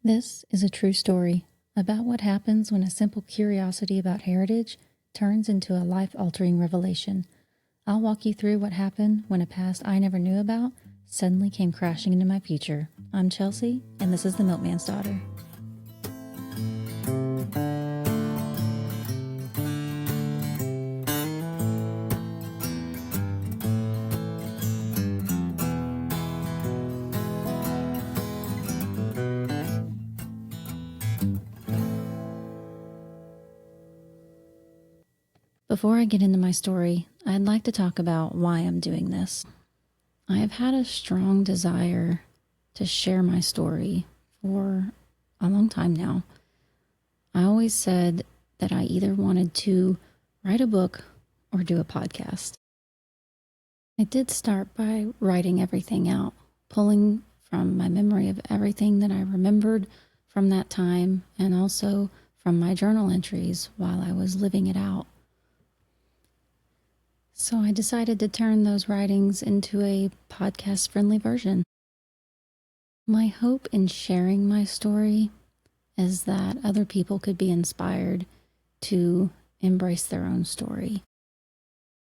This is a true story about what happens when a simple curiosity about heritage turns into a life-altering revelation. I'll walk you through what happened when a past I never knew about suddenly came crashing into my future. I'm Chelsea, and this is the Milkman's Daughter. Before I get into my story, I'd like to talk about why I'm doing this. I have had a strong desire to share my story for a long time now. I always said that I either wanted to write a book or do a podcast. I did start by writing everything out, pulling from my memory of everything that I remembered from that time and also from my journal entries while I was living it out. So I decided to turn those writings into a podcast-friendly version. My hope in sharing my story is that other people could be inspired to embrace their own story.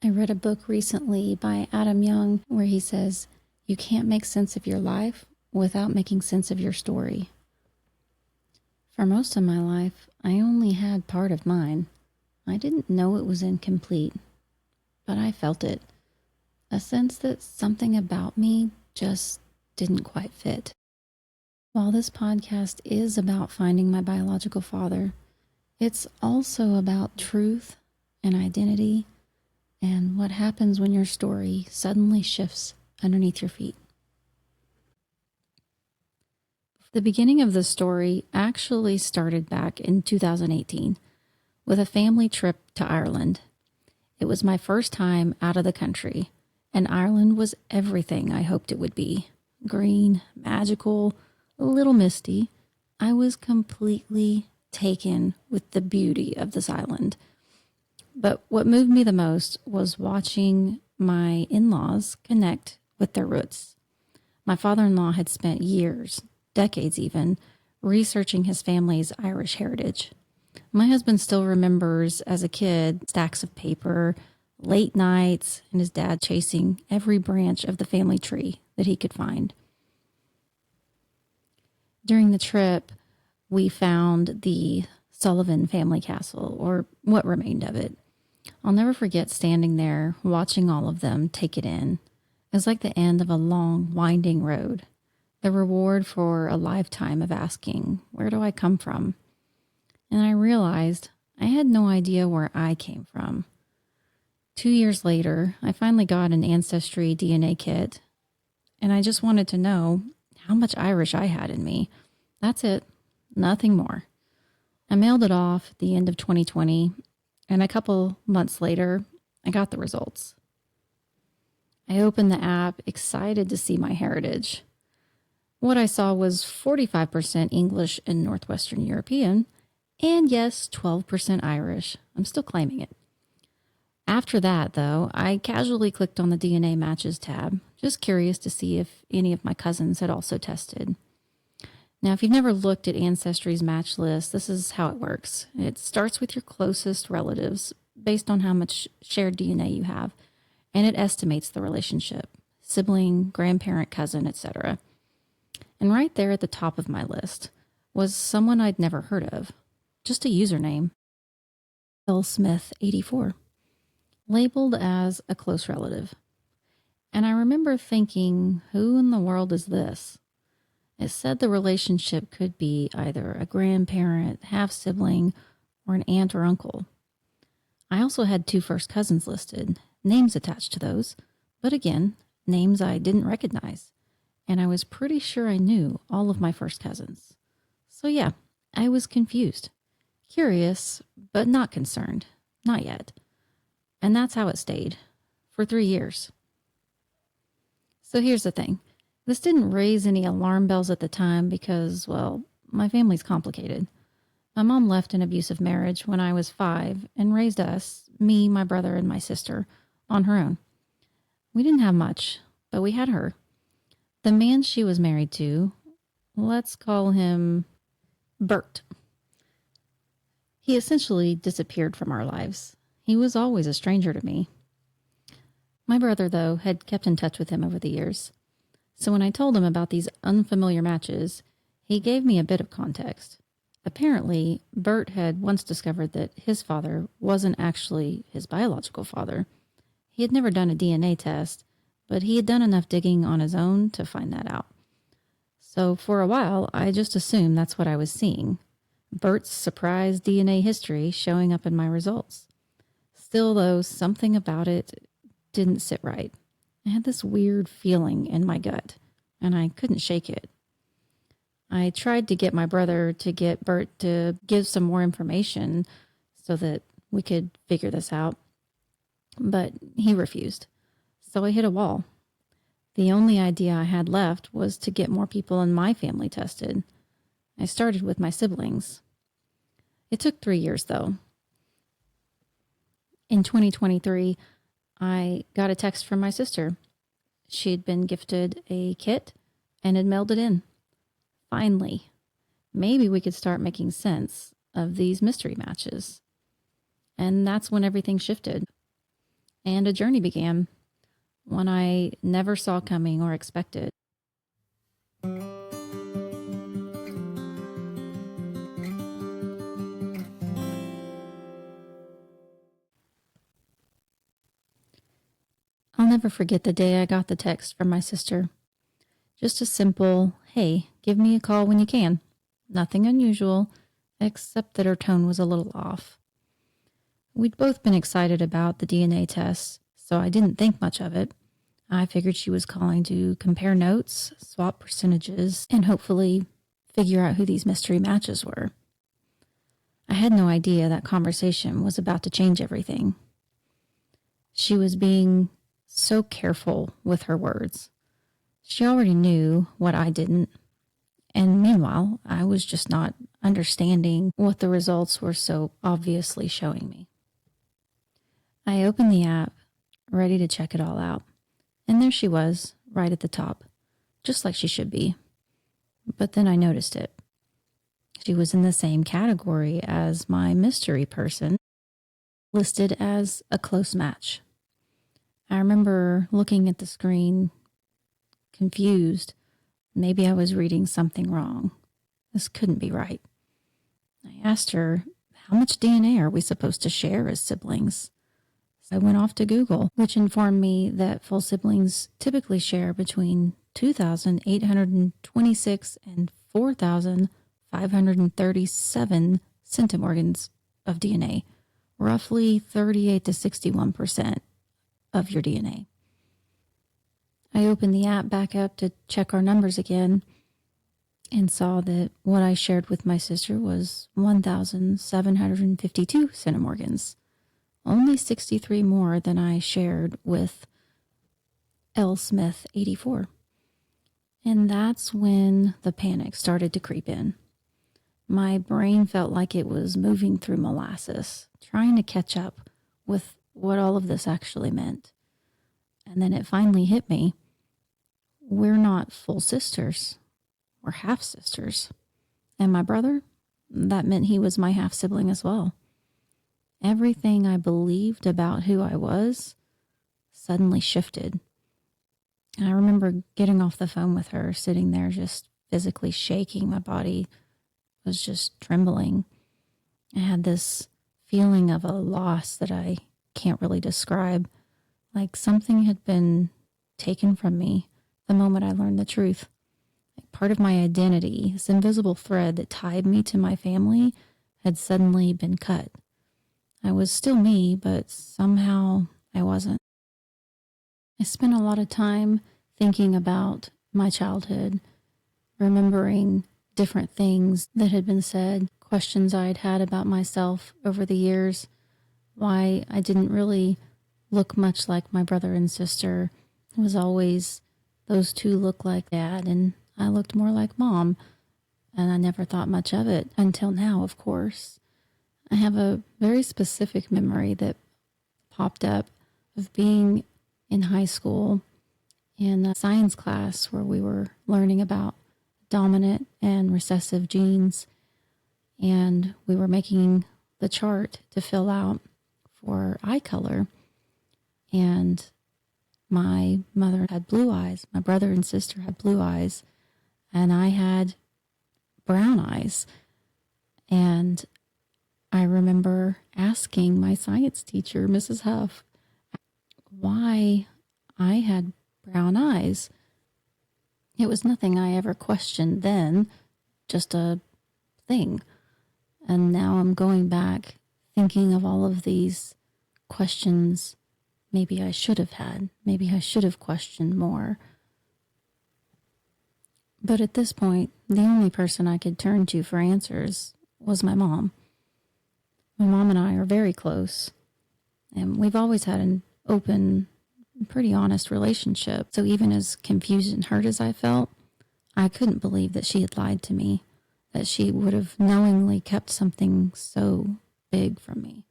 I read a book recently by Adam Young where he says, "You can't make sense of your life without making sense of your story." For most of my life, I only had part of mine. I didn't know it was incomplete. But I felt it, a sense that something about me just didn't quite fit. While this podcast is about finding my biological father, it's also about truth and identity and what happens when your story suddenly shifts underneath your feet. The beginning of the story actually started back in 2018 with a family trip to Ireland. It was my first time out of the country, and Ireland was everything I hoped it would be. Green, magical, a little misty. I was completely taken with the beauty of this island. But what moved me the most was watching my in-laws connect with their roots. My father-in-law had spent years, decades even, researching his family's Irish heritage. My husband still remembers as a kid stacks of paper, late nights, and his dad chasing every branch of the family tree that he could find. During the trip, we found the Sullivan family castle, or what remained of it. I'll never forget standing there, watching all of them take it in. It was like the end of a long, winding road, the reward for a lifetime of asking, where do I come from? And I realized I had no idea where I came from. 2 years later, I finally got an Ancestry DNA kit, and I just wanted to know how much Irish I had in me. That's it, nothing more. I mailed it off at the end of 2020, and a couple months later, I got the results. I opened the app, excited to see my heritage. What I saw was 45% English and Northwestern European, and yes, 12% Irish. I'm still claiming it. After that, though, I casually clicked on the DNA Matches tab, just curious to see if any of my cousins had also tested. Now, if you've never looked at Ancestry's match list, this is how it works. It starts with your closest relatives based on how much shared DNA you have, and it estimates the relationship, sibling, grandparent, cousin, etc. And right there at the top of my list was someone I'd never heard of. Just a username, Smith84, labeled as a close relative. And I remember thinking, who in the world is this? It said the relationship could be either a grandparent, half-sibling, or an aunt or uncle. I also had 2 first cousins listed, names attached to those, but again, names I didn't recognize. And I was pretty sure I knew all of my first cousins. So yeah, I was confused. Curious, but not concerned. Not yet. And that's how it stayed. For 3 years. So here's the thing. This didn't raise any alarm bells at the time because, well, my family's complicated. My mom left an abusive marriage when I was 5 and raised us, me, my brother, and my sister, on her own. We didn't have much, but we had her. The man she was married to, let's call him Bert. He essentially disappeared from our lives. He was always a stranger to me. My brother, though, had kept in touch with him over the years. So when I told him about these unfamiliar matches, he gave me a bit of context. Apparently, Bert had once discovered that his father wasn't actually his biological father. He had never done a DNA test, but he had done enough digging on his own to find that out. So for a while, I just assumed that's what I was seeing. Bert's surprise DNA history showing up in my results. Still, though, something about it didn't sit right. I had this weird feeling in my gut, and I couldn't shake it. I tried to get my brother to get Bert to give some more information so that we could figure this out, but he refused. So I hit a wall. The only idea I had left was to get more people in my family tested. I started with my siblings. It took 3 years, though. In 2023, I got a text from my sister. She'd been gifted a kit and had mailed it in. Finally, maybe we could start making sense of these mystery matches. And that's when everything shifted. And a journey began, one I never saw coming or expected. I'll never forget the day I got the text from my sister. Just a simple, hey, give me a call when you can. Nothing unusual, except that her tone was a little off. We'd both been excited about the DNA test, so I didn't think much of it. I figured she was calling to compare notes, swap percentages, and hopefully figure out who these mystery matches were. I had no idea that conversation was about to change everything. She was being so careful with her words. She already knew what I didn't, and meanwhile, I was just not understanding what the results were so obviously showing me. I opened the app, ready to check it all out, and there she was, right at the top, just like she should be. But then I noticed it. She was in the same category as my mystery person, listed as a close match. I remember looking at the screen, confused. Maybe I was reading something wrong. This couldn't be right. I asked her, how much DNA are we supposed to share as siblings? So I went off to Google, which informed me that full siblings typically share between 2,826 and 4,537 centimorgans of DNA, roughly 38 to 61% of your DNA. I opened the app back up to check our numbers again and saw that what I shared with my sister was 1,752 centimorgans, only 63 more than I shared with L. Smith 84. And that's when the panic started to creep in. My brain felt like it was moving through molasses, trying to catch up with what all of this actually meant. And then it finally hit me. We're not full sisters. We're half sisters. And my brother, that meant he was my half sibling as well. Everything I believed about who I was suddenly shifted. And I remember getting off the phone with her, sitting there just physically shaking. My body was just trembling. I had this feeling of a loss that I can't really describe, like something had been taken from me the moment I learned the truth. Like part of my identity, this invisible thread that tied me to my family, had suddenly been cut. I was still me, but somehow I wasn't. I spent a lot of time thinking about my childhood, remembering different things that had been said, questions I'd had about myself over the years, why I didn't really look much like my brother and sister. It was always those two look like dad and I looked more like mom, and I never thought much of it until now, of course. I have a very specific memory that popped up of being in high school in a science class where we were learning about dominant and recessive genes. and we were making the chart to fill out for eye color. And my mother had blue eyes. My brother and sister had blue eyes, and I had brown eyes. And I remember asking my science teacher, Mrs. Huff, why I had brown eyes. It was nothing I ever questioned then, just a thing. And now I'm going back thinking of all of these questions maybe I should have had. Maybe I should have questioned more. But at this point, the only person I could turn to for answers was my mom. My mom and I are very close, and we've always had an open, pretty honest relationship. So even as confused and hurt as I felt, I couldn't believe that she had lied to me, that she would have knowingly kept something so big from me.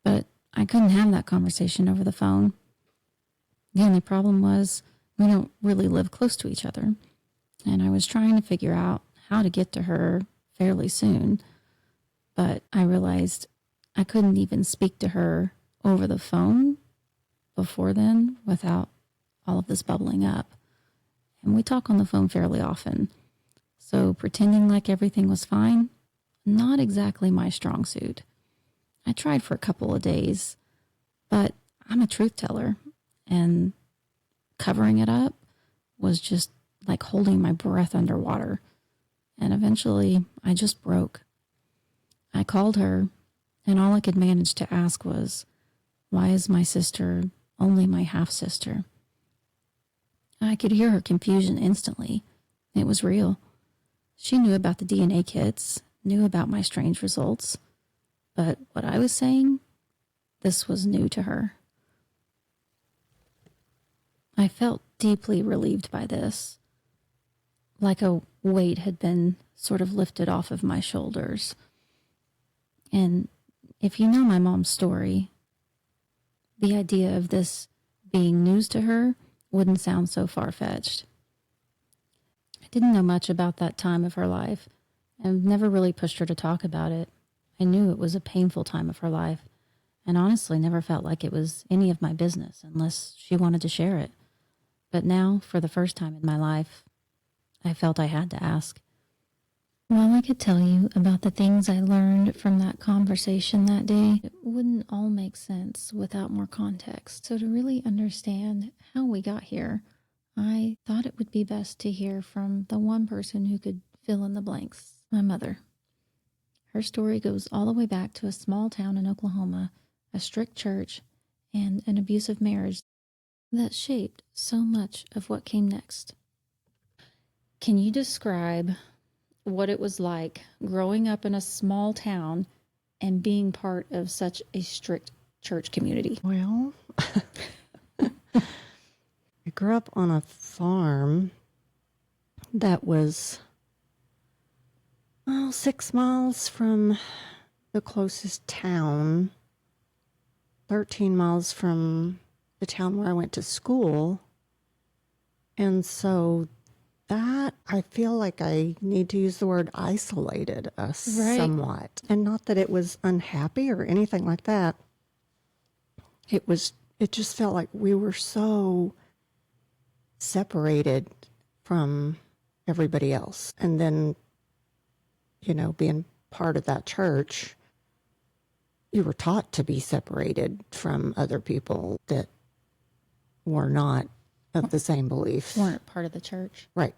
But I couldn't have that conversation over the phone. The only problem was we don't really live close to each other, and I was trying to figure out how to get to her fairly soon, but I realized I couldn't even speak to her over the phone before then without all of this bubbling up. And we talk on the phone fairly often, so pretending like everything was fine, not exactly my strong suit. I tried for a couple of days, but I'm a truth teller, and covering it up was just like holding my breath underwater. And eventually I just broke. I called her, and all I could manage to ask was, why is my sister only my half-sister? I could hear her confusion instantly. It was real. She knew about the DNA kits, knew about my strange results, but what I was saying, this was new to her. I felt deeply relieved by this, like a weight had been sort of lifted off of my shoulders. And if you know my mom's story, the idea of this being news to her wouldn't sound so far-fetched. I didn't know much about that time of her life, and never really pushed her to talk about it. I knew it was a painful time of her life, and honestly never felt like it was any of my business unless she wanted to share it. But now, for the first time in my life, I felt I had to ask. While I could tell you about the things I learned from that conversation that day, it wouldn't all make sense without more context. So to really understand how we got here, I thought it would be best to hear from the one person who could fill in the blanks, my mother. Her story goes all the way back to a small town in Oklahoma, a strict church, and an abusive marriage that shaped so much of what came next. Can you describe what it was like growing up in a small town and being part of such a strict church community? Well, I grew up on a farm that was 6 miles from the closest town, 13 miles from the town where I went to school. And so that, I feel like I need to use the word isolated us somewhat. And not that it was unhappy or anything like that. It just felt like we were so separated from everybody else. And then, being part of that church, you were taught to be separated from other people that were not of the same beliefs. Weren't part of the church. Right.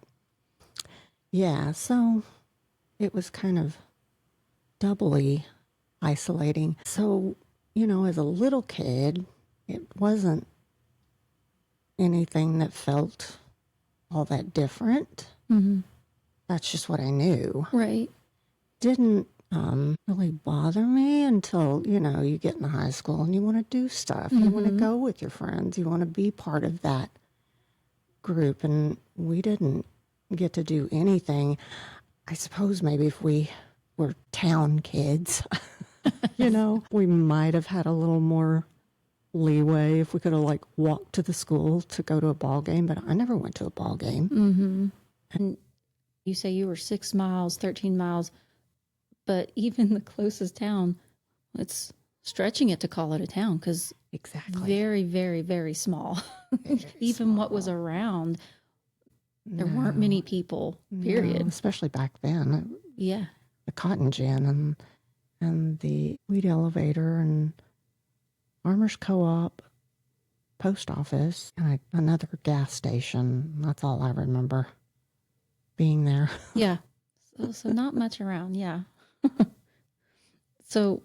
Yeah, so it was kind of doubly isolating. So, as a little kid, it wasn't anything that felt all that different. Mm-hmm. That's just what I knew. Right. Didn't really bother me until, you get in high school and you want to do stuff. Mm-hmm. You want to go with your friends. You want to be part of that group. And we didn't get to do anything. I suppose maybe if we were town kids, we might have had a little more leeway if we could have walked to the school to go to a ball game, but I never went to a ball game. Mm-hmm. And you say you were 6 miles, 13 miles. But even the closest town, it's stretching it to call it a town because Exactly. very, very, very small. Very Even what was small. around, there weren't No, many people, no, period. especially back then. Yeah. The cotton gin and the wheat elevator and farmers co-op, post office, and another gas station. That's all I remember being there. Yeah. So not much around. Yeah. So,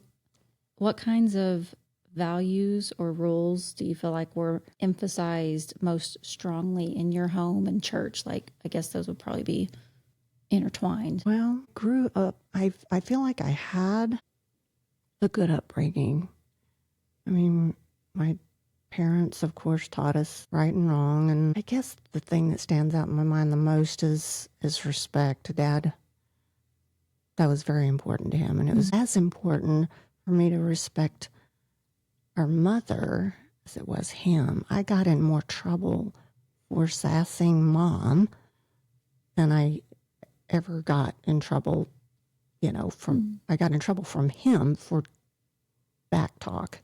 what kinds of values or rules do you feel like were emphasized most strongly in your home and church? Like, I guess those would probably be intertwined. Well, grew up, I feel like I had a good upbringing. I mean, my parents, of course, taught us right and wrong. And I guess the thing that stands out in my mind the most is respect. Dad, that was very important to him. And it was as important for me to respect our mother as it was him. I got in more trouble for sassing mom than I ever got in trouble, I got in trouble from him for back talk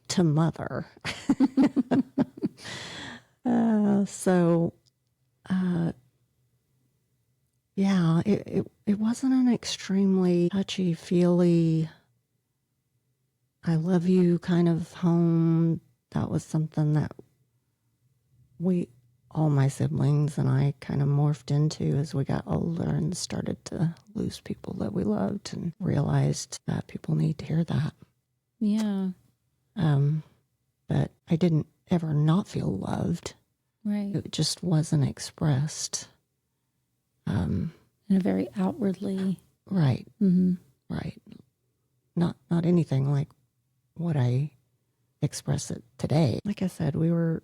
to mother. So, yeah, it wasn't an extremely touchy feely, I love you kind of home. That was something that all my siblings and I kind of morphed into as we got older and started to lose people that we loved and realized that people need to hear that. Yeah. But I didn't ever not feel loved. Right. It just wasn't expressed. In a very outwardly. Right. Mm-hmm. Right. Not anything like what I express it today. Like I said, we were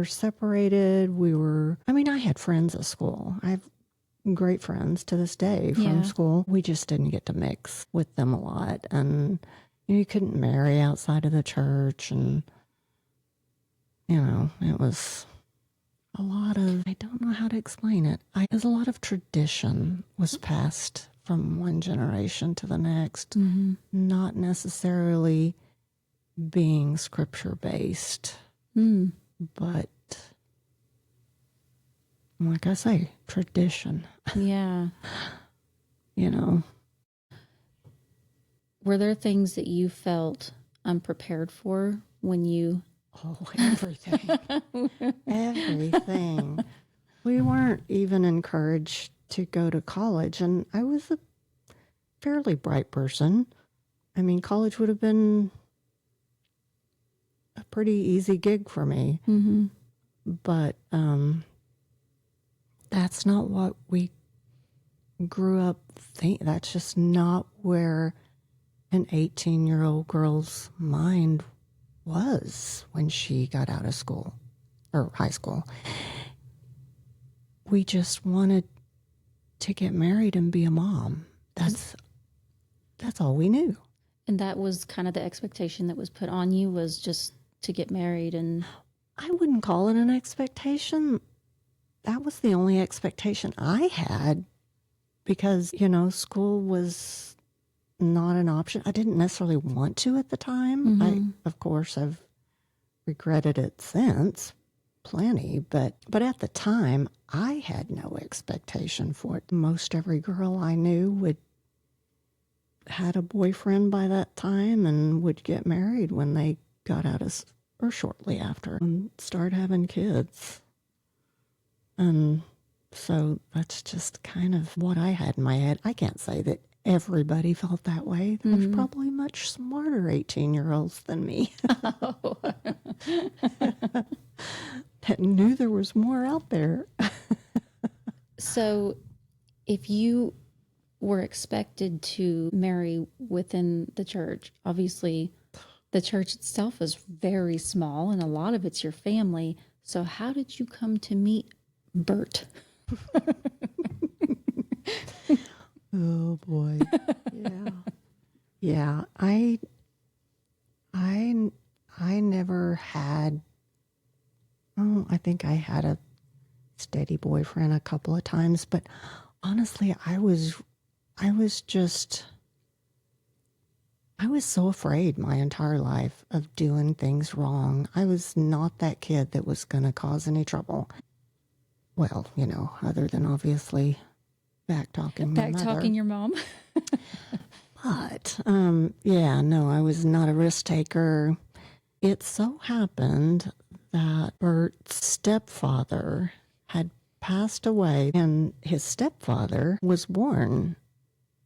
separated. I had friends at school. I have great friends to this day from school. We just didn't get to mix with them a lot. And you couldn't marry outside of the church. And, it was a lot of, I don't know how to explain it. There's a lot of tradition was passed from one generation to the next, not necessarily being scripture based, but like I say, tradition. Yeah. Were there things that you felt unprepared for when you? Oh, everything. Everything. We weren't even encouraged to go to college, and I was a fairly bright person. College would have been a pretty easy gig for me. Mm-hmm. But that's not what we grew up thinking. That's just not where an 18-year-old girl's mind was when she got out of school or high school. We just wanted to get married and be a mom. That's all we knew. And that was kind of the expectation that was put on you, was just to get married. And I wouldn't call it an expectation. That was the only expectation I had because, school was not an option. I didn't necessarily want to at the time. Of course, I've regretted it since plenty, but at the time I had no expectation for it. Most every girl I knew had a boyfriend by that time and would get married when they got out of, or shortly after, and start having kids. And so that's just kind of what I had in my head. I can't say that everybody felt that way. There was probably much smarter 18-year-olds than me that knew there was more out there. So if you were expected to marry within the church, obviously the church itself is very small and a lot of it's your family. So how did you come to meet Bert? Oh boy. Yeah. I never had, I think I had a steady boyfriend a couple of times, but honestly, I I was so afraid my entire life of doing things wrong. I was not that kid that was going to cause any trouble. Well, other than obviously back-talking my Back mother. talking your mom. But, yeah, no, I was not a risk taker. It so happened that Bert's stepfather had passed away, and his stepfather was born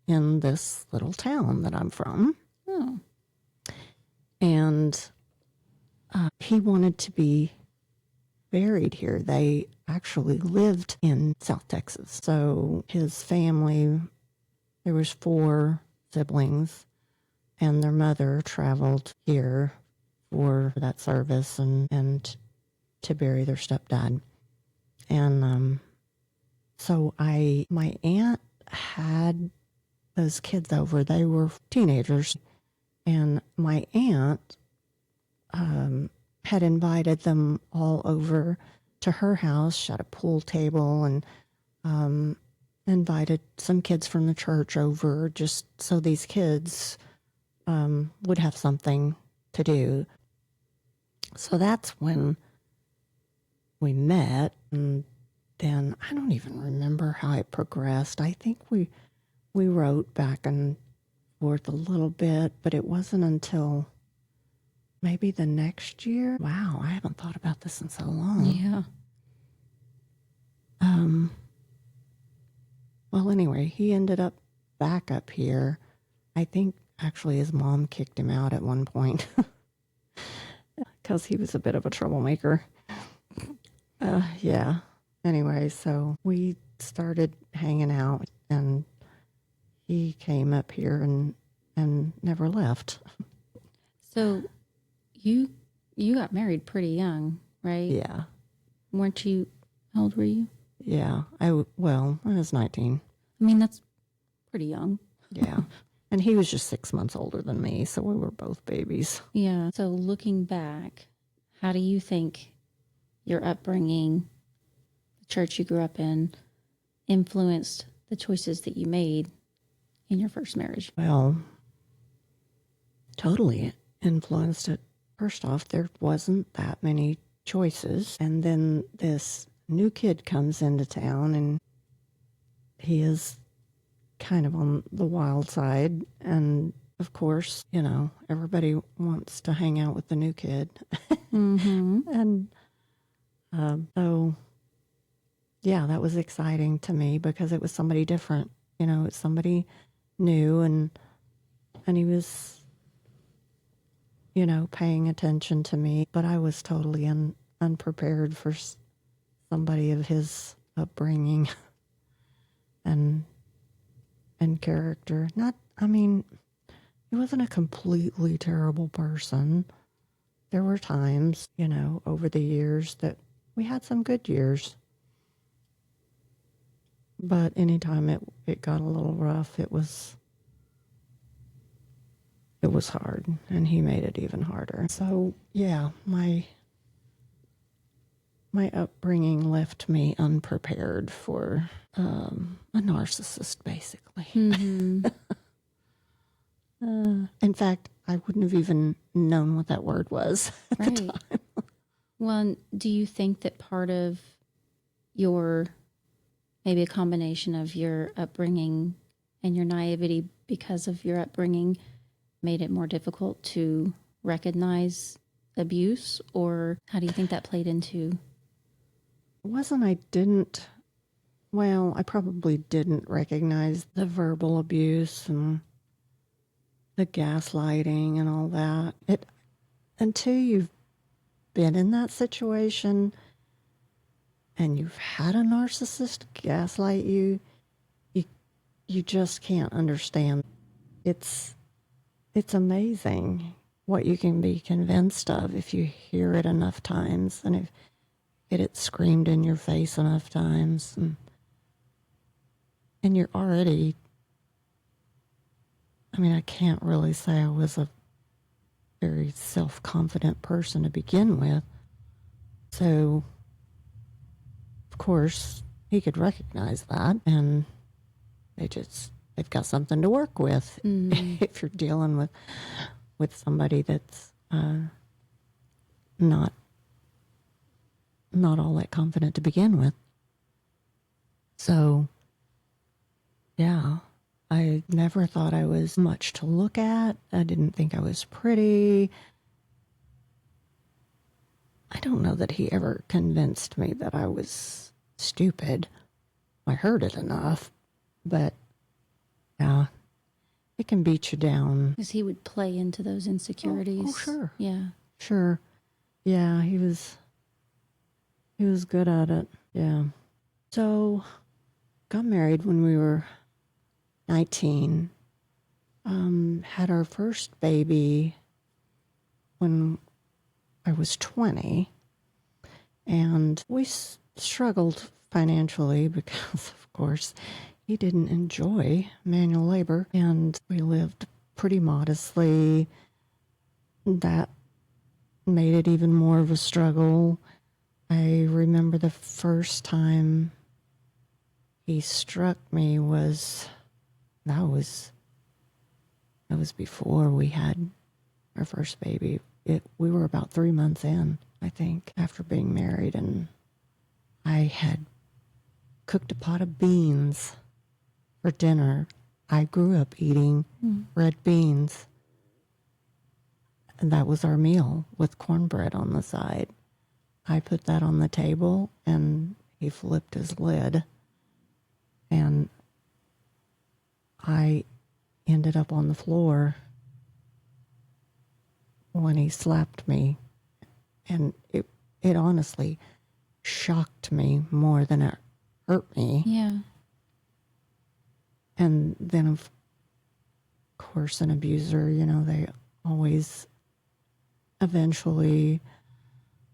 in this little town that I'm from. Oh. And he wanted to be buried here. They actually lived in South Texas. So his family, there was 4 siblings, and their mother traveled here for that service and to bury their stepdad. And so my aunt had those kids over. They were teenagers, and my aunt had invited them all over to her house. She had a pool table and invited some kids from the church over just so these kids would have something to do. So that's when we met, and then I don't even remember how it progressed. I think we wrote back and forth a little bit, but it wasn't until maybe the next year. Wow, I haven't thought about this in so long. Yeah. Well, anyway, he ended up back up here. I think actually his mom kicked him out at one point because he was a bit of a troublemaker. Yeah. Anyway, so we started hanging out, and he came up here and never left. So you got married pretty young, right? Yeah. Weren't you, how old were you? Yeah. I was 19. I mean, that's pretty young. Yeah. And he was just 6 months older than me, so we were both babies. Yeah. So looking back, how do you think your upbringing, the church you grew up in, influenced the choices that you made in your first marriage? Well, totally influenced it. First off, there wasn't that many choices. And then this new kid comes into town, and he is kind of on the wild side. And of course, everybody wants to hang out with the new kid. Mm-hmm. And so, yeah, that was exciting to me because it was somebody different. It's somebody new, and he was, paying attention to me. But I was totally unprepared for somebody of his upbringing and character. He wasn't a completely terrible person. There were times, over the years that we had some good years. But anytime it got a little rough, it was hard, and he made it even harder. So, yeah, my upbringing left me unprepared for a narcissist, basically. Mm-hmm. In fact, I wouldn't have even known what that word was at the time. Well, do you think that part of your, maybe a combination of your upbringing and your naivety because of your upbringing made it more difficult to recognize abuse? Or how do you think that played into? I probably didn't recognize the verbal abuse and the gaslighting and all that. Until you've been in that situation and you've had a narcissist gaslight you just can't understand. It's amazing what you can be convinced of if you hear it enough times, and if it's screamed in your face enough times, and you're already, I can't really say I was a very self-confident person to begin with. So, of course, he could recognize that, and they just they've got something to work with. If you're dealing with somebody that's not all that confident to begin with. So, yeah, I never thought I was much to look at. I didn't think I was pretty. I don't know that he ever convinced me that I was stupid. I heard it enough, but yeah, it can beat you down. Because he would play into those insecurities. Oh, sure. Yeah. Sure. Yeah, he was good at it. Yeah. So, got married when we were 19. Had our first baby when I was 20. And we struggled financially because, of course, he didn't enjoy manual labor. And we lived pretty modestly. That made it even more of a struggle. I remember the first time he struck me was before we had our first baby. We were about 3 months in, I think, after being married, and I had cooked a pot of beans for dinner. I grew up eating red beans, and that was our meal with cornbread on the side. I put that on the table, and he flipped his lid, and I ended up on the floor when he slapped me, and it honestly shocked me more than it hurt me. Yeah. And then, of course, an abuser, they always eventually,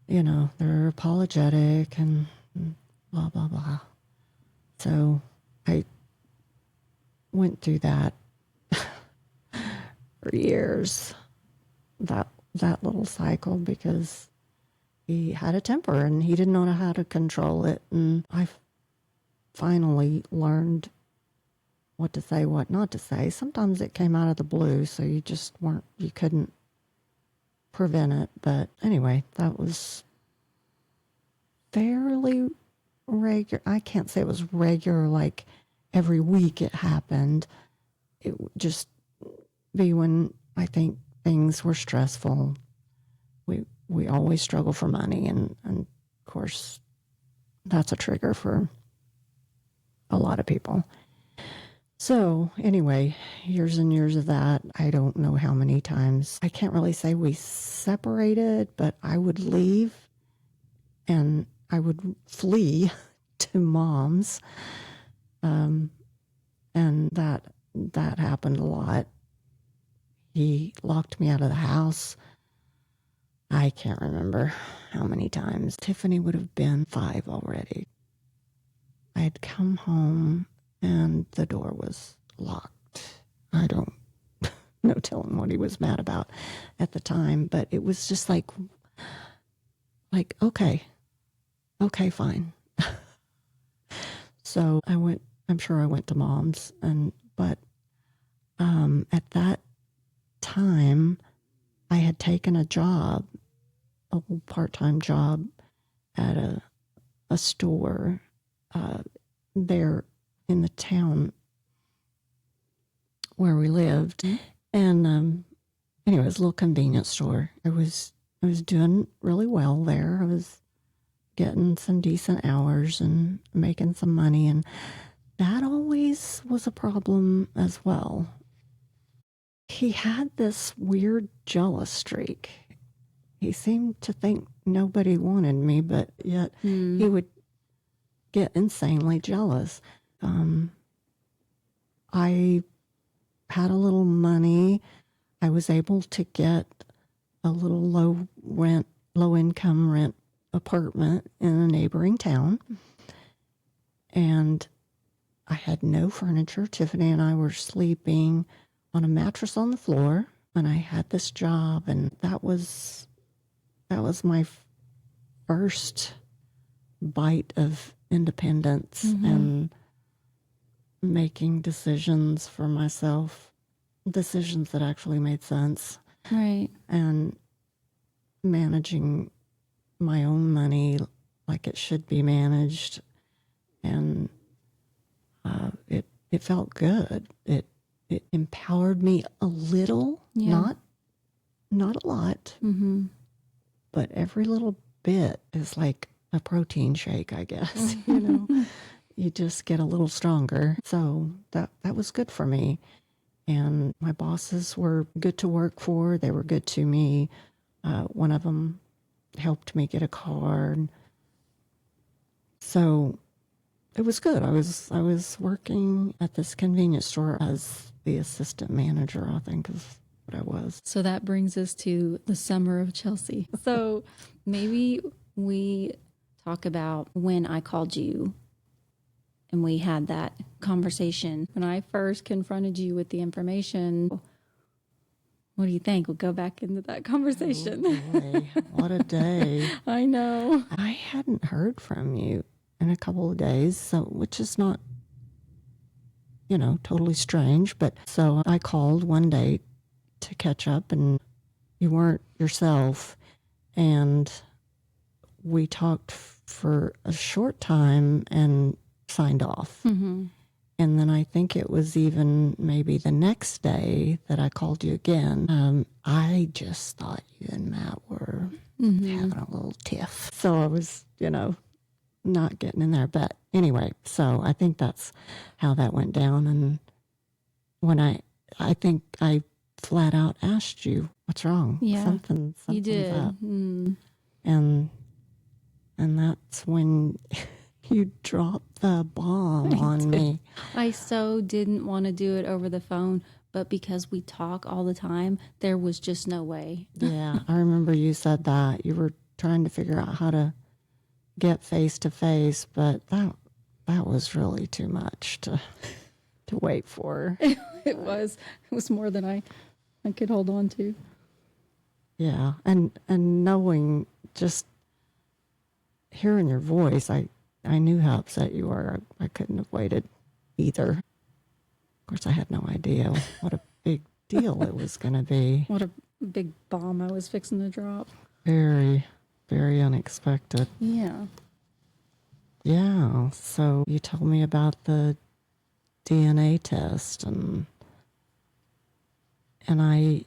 they're apologetic and blah, blah, blah. So I went through that for years, that little cycle, because he had a temper and he didn't know how to control it. And I finally learned what to say, what not to say. Sometimes it came out of the blue, so you couldn't prevent it. But anyway, that was fairly regular. I can't say it was regular, like every week it happened. It would just be when I think things were stressful. We always struggle for money, and of course that's a trigger for a lot of people. So anyway, years and years of that. I don't know how many times. I can't really say we separated, but I would leave and I would flee to Mom's. And that happened a lot. He locked me out of the house. I can't remember how many times. Tiffany would have been 5 already. I had come home and the door was locked. I don't know telling what he was mad about at the time, but it was just like, okay, fine. So I'm sure I went to Mom's, but at that time I had taken a job, a part-time job at a store there in the town where we lived. And anyway, it was a little convenience store. I was doing really well there. I was getting some decent hours and making some money, and that always was a problem as well. He had this weird jealous streak. He seemed to think nobody wanted me, but yet he would get insanely jealous. I had a little money. I was able to get a little low income rent apartment in a neighboring town. And I had no furniture. Tiffany and I were sleeping on a mattress on the floor, and I had this job, and that was my first bite of independence. And making decisions for myself, decisions that actually made sense, Right. and managing my own money like it should be managed. And it felt good. It empowered me a little, Yeah. not a lot, Mm-hmm. but every little bit is like a protein shake, I guess. You know, you just get a little stronger. So that was good for me. And my bosses were good to work for. They were good to me. One of them helped me get a car. So it was good. I was working at this convenience store as the assistant manager, I think is what I was. So that brings us to the summer of Chelsea. So maybe we talk about when I called you and we had that conversation. When I first confronted you with the information, what do you think? We'll go back into that conversation. Oh boy, what a day. I know. I hadn't heard from you in a couple of days, so which is not, you know, totally strange. But so I called one day to catch up, and you weren't yourself. And we talked for a short time and signed off. Mm-hmm. And then I think it was even maybe the next day that I called you again. I just thought you and Matt were having a little tiff. So I was, you know, not getting in there. But anyway, so I think that's how that went down. And when I think I flat out asked you, what's wrong? Yeah, something's you did. up. Mm. And that's when you dropped the bomb on me. I so didn't want to do it over the phone, but because we talk all the time, there was just no way. Yeah, I remember you said that. You were trying to figure out how to get face to face, but that was really too much to wait for. It was more than I could hold on to. Yeah, and knowing, just hearing your voice, I knew how upset you were. I couldn't have waited either. Of course, I had no idea what a big deal it was going to be. What a big bomb I was fixing to drop. Very, very unexpected. Yeah. Yeah, so you told me about the DNA test, and I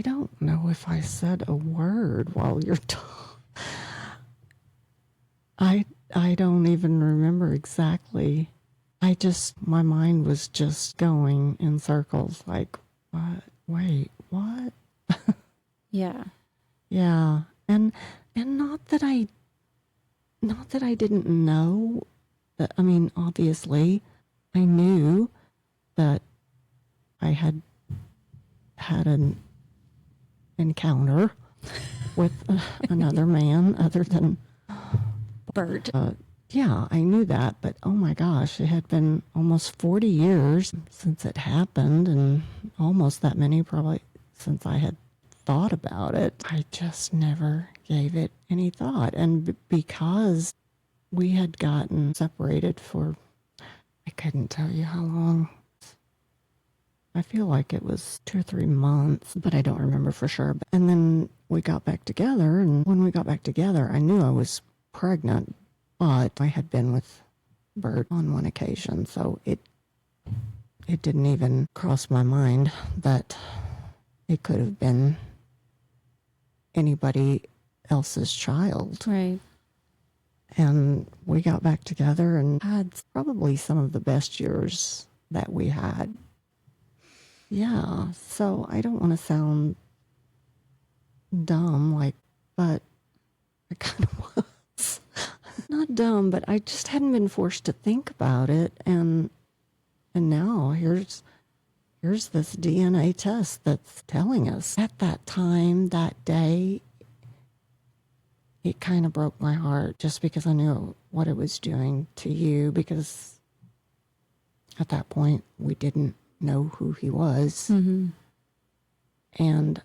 don't know if I said a word while you're talking. I don't even remember exactly. My mind was just going in circles, like, what? Wait, what? Yeah. Yeah, and not that I didn't know. I mean, obviously, I knew that I had an encounter with another man other than Bert. yeah, I knew that, but oh my gosh, it had been almost 40 years since it happened, and almost that many probably since I had thought about it. I just never gave it any thought. And because we had gotten separated for, I couldn't tell you how long. I feel like it was 2 or 3 months, but I don't remember for sure. And then we got back together, and when we got back together, I knew I was pregnant, but I had been with Bert on one occasion, so it didn't even cross my mind that it could have been anybody else's child. Right. And we got back together and had probably some of the best years that we had. Yeah, so I don't want to sound dumb, but I kind of was. Not dumb, but I just hadn't been forced to think about it, and now here's this DNA test that's telling us. At that time, that day, it kind of broke my heart just because I knew what it was doing to you, because at that point we didn't know who he was. Mm-hmm. And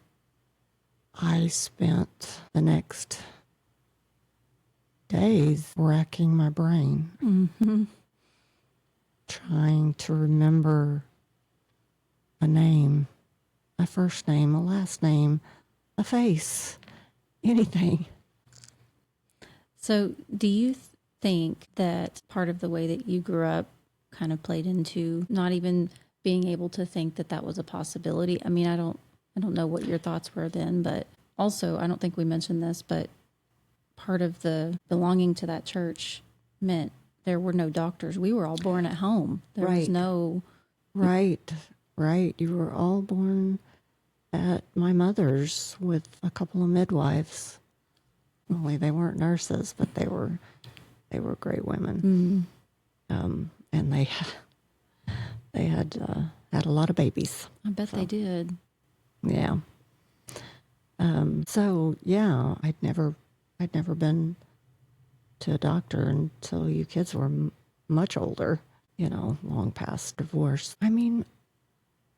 I spent the next days racking my brain. Mm-hmm. trying to remember a name, a first name, a last name, a face, anything. So, do you think that part of the way that you grew up kind of played into not even being able to think that that was a possibility? I mean, I don't know what your thoughts were then, but also I don't think we mentioned this, but part of the belonging to that church meant there were no doctors. We were all born at home. There was Right. no Right, right. You were all born at my mother's with a couple of midwives. Only they weren't nurses, but they were great women. And they had a lot of babies. I bet they did. Yeah. So yeah, I'd never been to a doctor until you kids were much older, long past divorce. I mean,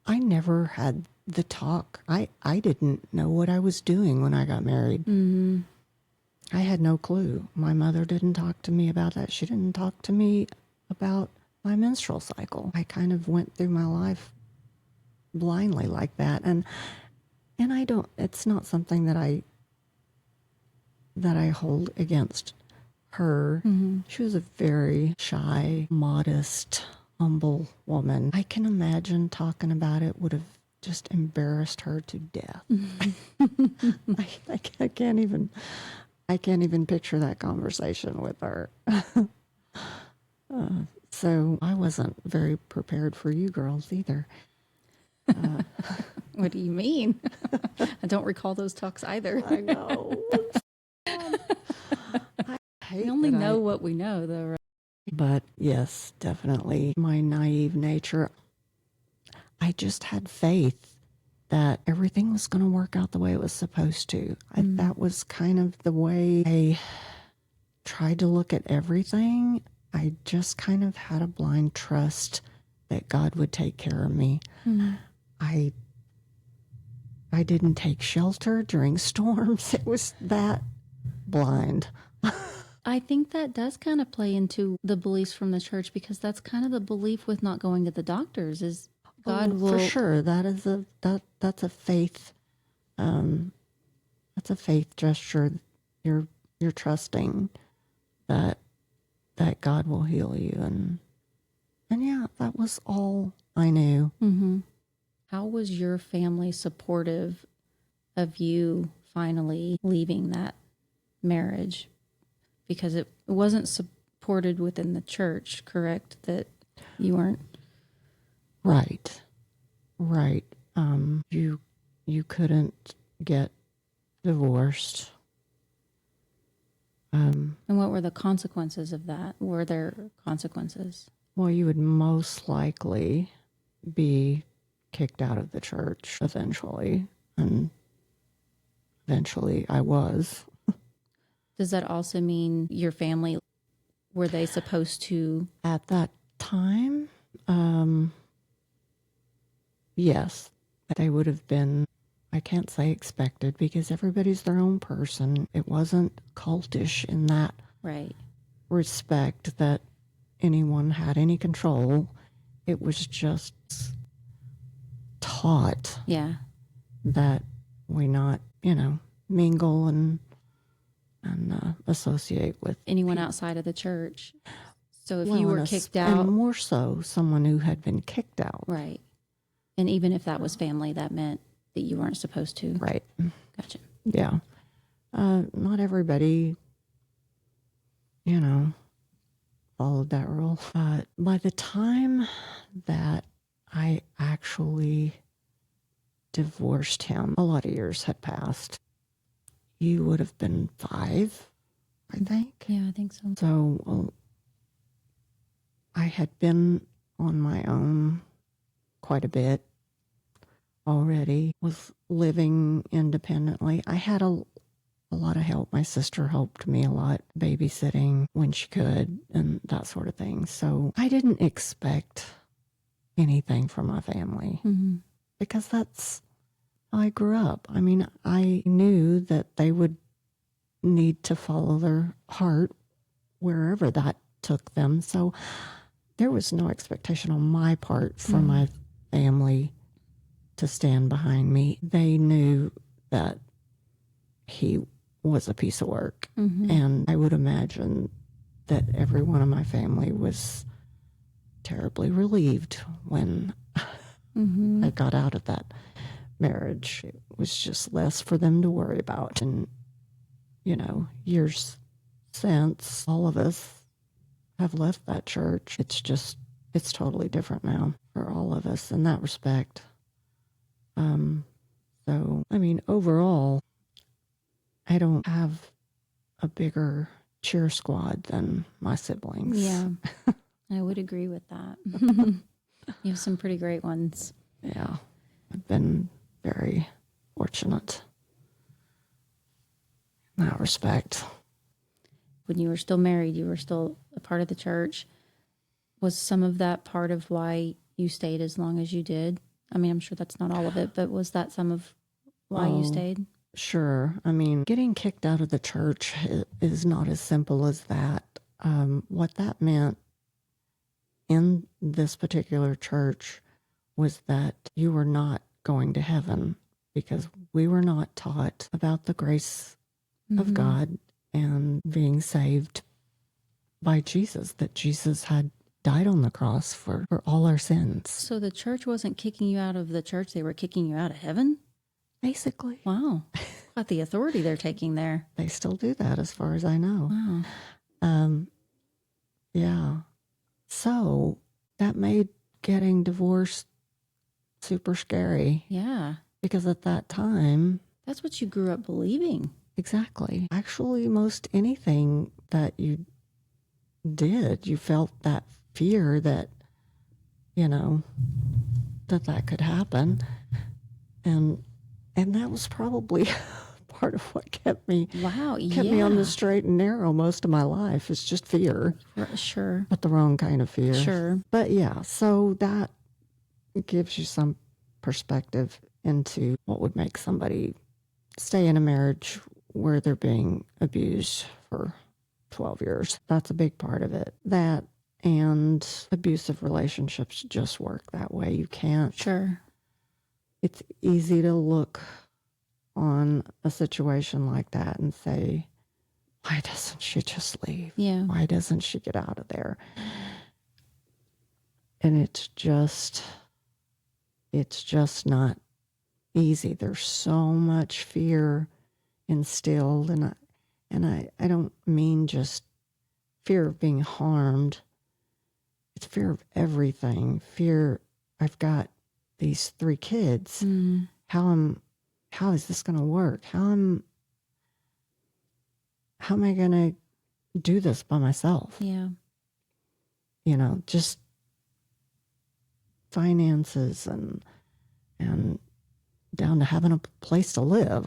I never had the talk. I didn't know what I was doing when I got married. Mm-hmm. I had no clue. My mother didn't talk to me about that. She didn't talk to me about my menstrual cycle. I kind of went through my life blindly like that. And I don't, it's not something that I hold against her. Mm-hmm. She was a very shy, modest, humble woman. I can imagine talking about it would have just embarrassed her to death. I can't even picture that conversation with her. So I wasn't very prepared for you girls either. What do you mean? I don't recall those talks either. I know. I hate We only that know what we know, though, right? But yes, definitely my naive nature. I just had faith that everything was going to work out the way it was supposed to. That was kind of the way I tried to look at everything. I just kind of had a blind trust that God would take care of me. I didn't take shelter during storms. It was that blind. I think that does kind of play into the beliefs from the church, because that's kind of the belief with not going to the doctors is God will. For sure. That's a faith. That's a faith gesture. You're trusting that God will heal you, and yeah, that was all I knew. Mm-hmm. How was your family supportive of you finally leaving that marriage? Because it wasn't supported within the church, correct? That you weren't. Right. You couldn't get divorced. And what were the consequences of that? Were there consequences? Well, you would most likely be kicked out of the church eventually, and eventually I was. Does that also mean your family, were they supposed to? At that time, yes, they would have been, I can't say expected because everybody's their own person. It wasn't cultish in that Right. respect that anyone had any control. It was just taught Yeah. that we not, mingle and associate with Anyone outside of the church. So if well, you were and kicked out. and more so someone who had been kicked out. Right. And even if that was family, that meant that you weren't supposed to. Right. Gotcha. Yeah. Not everybody, followed that rule. But by the time that I actually divorced him, a lot of years had passed. He would have been 5, I think. Yeah, I think so. So I had been on my own quite a bit already, was living independently. I had a lot of help. My sister helped me a lot, babysitting when she could and that sort of thing. So I didn't expect anything from my family because that's how I grew up. I mean, I knew that they would need to follow their heart wherever that took them. So there was no expectation on my part for my family to stand behind me. They knew that he was a piece of work. And I would imagine that every one of my family was terribly relieved when I got out of that marriage. It was just less for them to worry about. And, you know, years since, all of us have left that church. It's totally different now for all of us in that respect. So, I mean, overall, I don't have a bigger cheer squad than my siblings. Yeah, I would agree with that. You have some pretty great ones. Yeah, I've been very fortunate in that respect. When you were still married, you were still a part of the church. Was some of that part of why you stayed as long as you did? I mean, I'm sure that's not all of it, but was that some of why you stayed? Sure. I mean, getting kicked out of the church is not as simple as that. What that meant in this particular church was that you were not going to heaven because we were not taught about the grace of God and being saved by Jesus, that Jesus had died on the cross for all our sins. So the church wasn't kicking you out of the church, they were kicking you out of heaven? Basically. Wow. What the authority they're taking there. They still do that as far as I know. Wow. Yeah. So that made getting divorced super scary Yeah. because at that time, That's what you grew up believing. exactly. Actually, most anything that you did, you felt that fear that, you know, that could happen. And that was probably part of what kept me Wow. me on the straight and narrow most of my life. Is just fear, Sure. but the wrong kind of fear. Sure. But yeah, so that gives you some perspective into what would make somebody stay in a marriage where they're being abused for 12 years. That's a big part of it. That and abusive relationships just work that way. You can't. Sure. It's easy to look on a situation like that and say, why doesn't she just leave? Yeah. Why doesn't she get out of there? And it's just not easy. There's so much fear instilled, and I don't mean just fear of being harmed. It's fear of everything. Fear, I've got these 3 kids. How is this going to work? How am I going to do this by myself? Yeah. You know, just finances and down to having a place to live.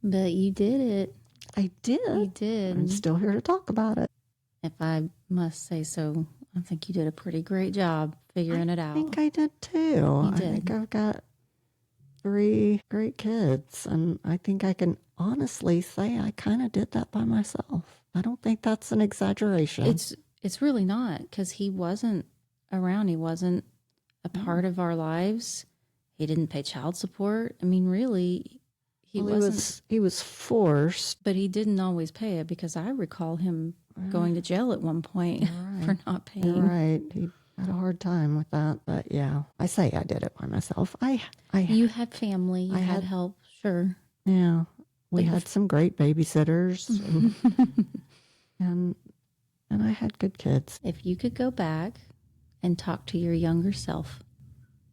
But you did it. I did. You did. I'm still here to talk about it. If I must say so, I think you did a pretty great job figuring it out. I think I did too. I think I've got 3 great kids, and I think I can honestly say I kind of did that by myself. I don't think that's an exaggeration. It's really not, because he wasn't around. He wasn't a part of our lives. He didn't pay child support. I mean, really, he wasn't. He was forced. But he didn't always pay it, because I recall him going to jail at one point for not paying. Right. He had a hard time with that. But yeah, I say I did it by myself. You had family. You had help. Sure. Yeah. We had some great babysitters. and I had good kids. If you could go back and talk to your younger self,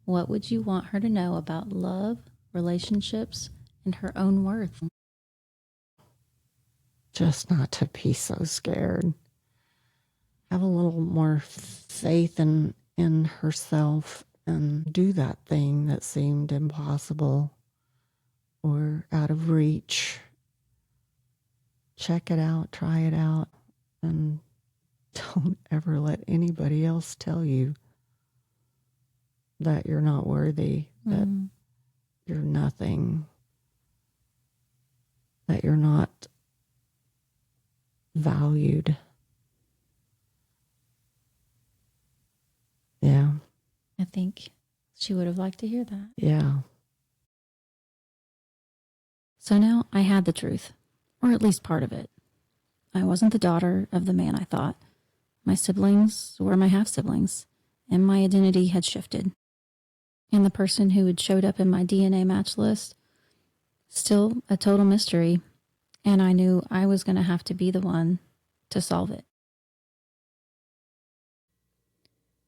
what would you want her to know about love, relationships, and her own worth? Just not to be so scared. Have a little more faith in herself and do that thing that seemed impossible or out of reach. Check it out, try it out, and don't ever let anybody else tell you that you're not worthy, that you're nothing, that you're not valued. Yeah. I think she would have liked to hear that. Yeah. So now I had the truth, or at least part of it. I wasn't the daughter of the man I thought. My siblings were my half-siblings, and my identity had shifted. And the person who had showed up in my DNA match list, still a total mystery, and I knew I was going to have to be the one to solve it.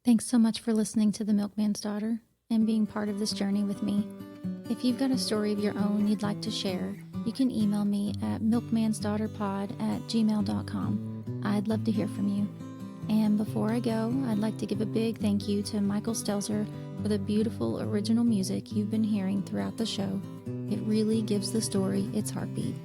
Thanks so much for listening to The Milkman's Daughter and being part of this journey with me. If you've got a story of your own you'd like to share, you can email me at milkmansdaughterpod@gmail.com. I'd love to hear from you. And before I go, I'd like to give a big thank you to Michael Stelzer for the beautiful original music you've been hearing throughout the show. It really gives the story its heartbeat.